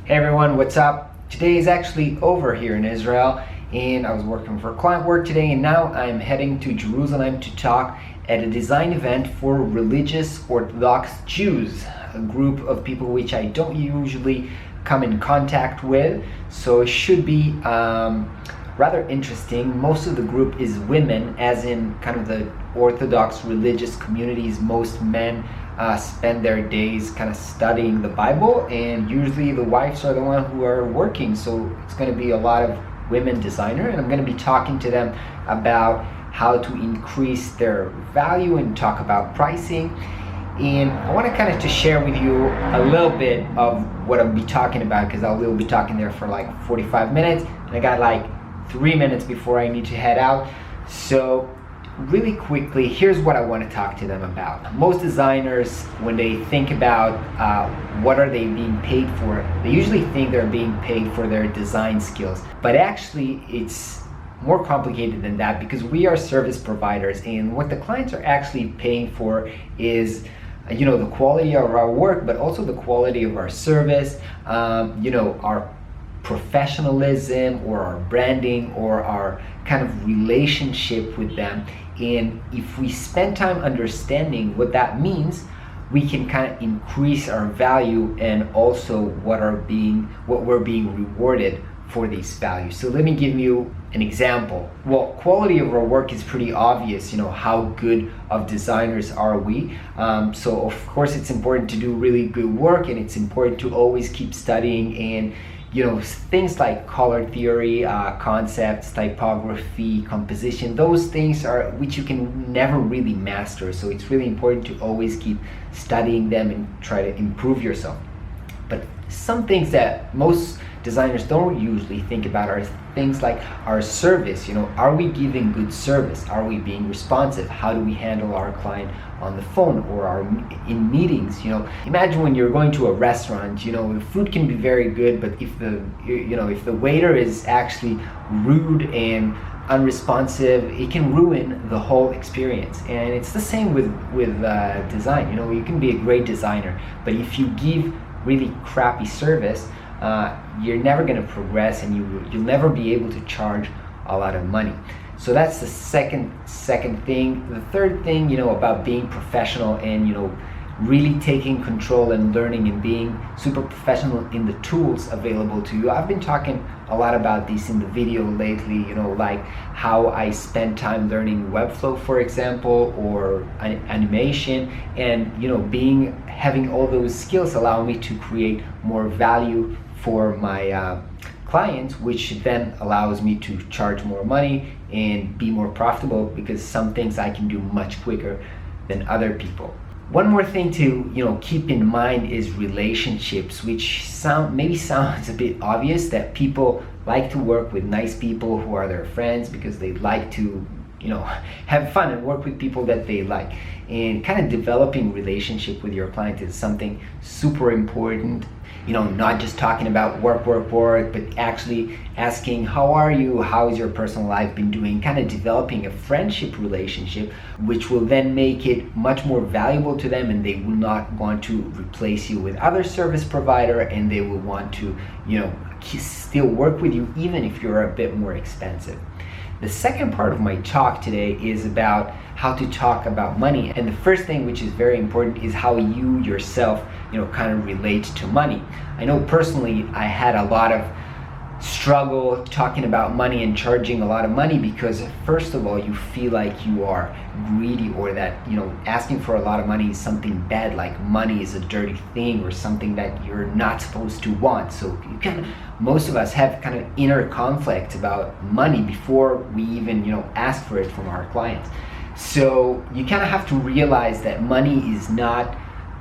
Hey everyone, what's up? Today is actually over here in Israel, and I was working for client work today, and now I'm heading to Jerusalem to talk at a design event for religious Orthodox Jews, a group of people which I don't usually come in contact with, so it should be rather interesting. Most of the group is women, as in kind of the Orthodox religious communities. Most men spend their days kind of studying the Bible, and usually the wives are the ones who are working, so it's going to be a lot of women designers, and I'm going to be talking to them about how to increase their value and talk about pricing. And I want to kind of share with you a little bit of what I'll be talking about, because I will be talking there for like 45 minutes, and I got like 3 minutes before I need to head out. So really quickly, here's what I want to talk to them about. Most designers, when they think about what are they being paid for, they usually think they're being paid for their design skills. But actually, it's more complicated than that, because we are service providers, and what the clients are actually paying for is the quality of our work, but also the quality of our service, our professionalism, or our branding, or our kind of relationship with them. And if we spend time understanding what that means, we can kind of increase our value and also what we're being rewarded for these values. So let me give you an example. Well, quality of our work is pretty obvious. How good of designers are we? So of course it's important to do really good work, and it's important to always keep studying, and things like color theory, concepts, typography, composition, those things are which you can never really master. So it's really important to always keep studying them and try to improve yourself. But some things that most designers don't usually think about are things like our service. Are we giving good service? Are we being responsive? How do we handle our client on the phone or in meetings? Imagine when you're going to a restaurant. The food can be very good, but if the waiter is actually rude and unresponsive, it can ruin the whole experience. And it's the same with design. You can be a great designer, but if you give really crappy service, you're never going to progress, and you'll never be able to charge a lot of money. So that's the second thing. The third thing, about being professional and really taking control and learning and being super professional in the tools available to you. I've been talking a lot about this in the video lately, like how I spend time learning Webflow, for example, or animation, and having all those skills allow me to create more value for my clients, which then allows me to charge more money and be more profitable, because some things I can do much quicker than other people. One more thing to keep in mind is relationships, which sounds a bit obvious, that people like to work with nice people who are their friends, because they like to have fun and work with people that they like. And kind of developing relationship with your client is something super important. Not just talking about work, but actually asking, how are you? How is your personal life been doing? Kind of developing a friendship relationship, which will then make it much more valuable to them, and they will not want to replace you with other service provider, and they will want to, still work with you even if you're a bit more expensive. The second part of my talk today is about how to talk about money. And the first thing, which is very important, is how you yourself, kind of relate to money. I know personally I had a lot of struggle talking about money and charging a lot of money, because first of all, you feel like you are greedy, or that asking for a lot of money is something bad, like money is a dirty thing or something that you're not supposed to want. So most of us have kind of inner conflict about money before we even ask for it from our clients. So you kind of have to realize that money is not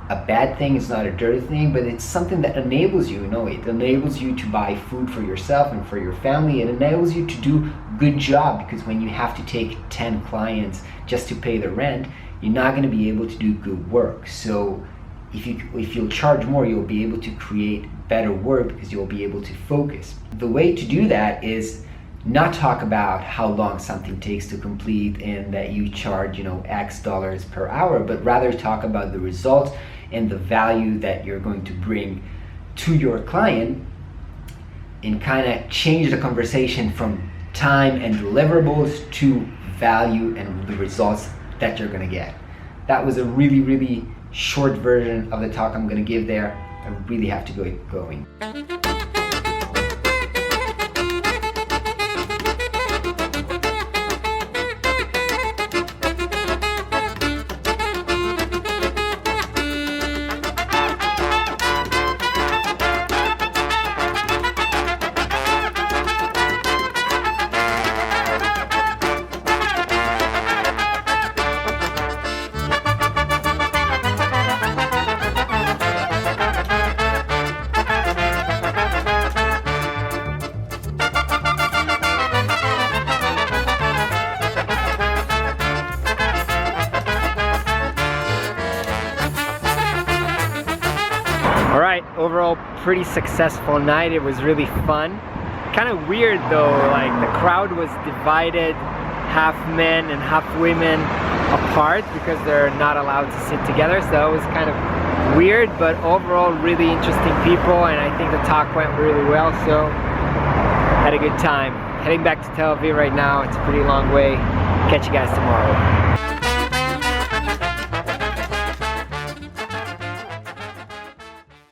a bad thing, it's not a dirty thing, but it's something that enables you. It enables you to buy food for yourself and for your family. It enables you to do a good job, because when you have to take 10 clients just to pay the rent, you're not going to be able to do good work. So if you'll charge more, you'll be able to create better work, because you'll be able to focus. The way to do that is not talk about how long something takes to complete and that you charge X dollars per hour, but rather talk about the results and the value that you're going to bring to your client and kind of change the conversation from time and deliverables to value and the results that you're gonna get. That was a really, really short version of the talk I'm gonna give there. I really have to get going. Alright, overall pretty successful night. It was really fun. Kind of weird though, like the crowd was divided, half men and half women apart because they're not allowed to sit together, so that was kind of weird, but overall really interesting people, and I think the talk went really well, so had a good time. Heading back to Tel Aviv right now. It's a pretty long way. Catch you guys tomorrow.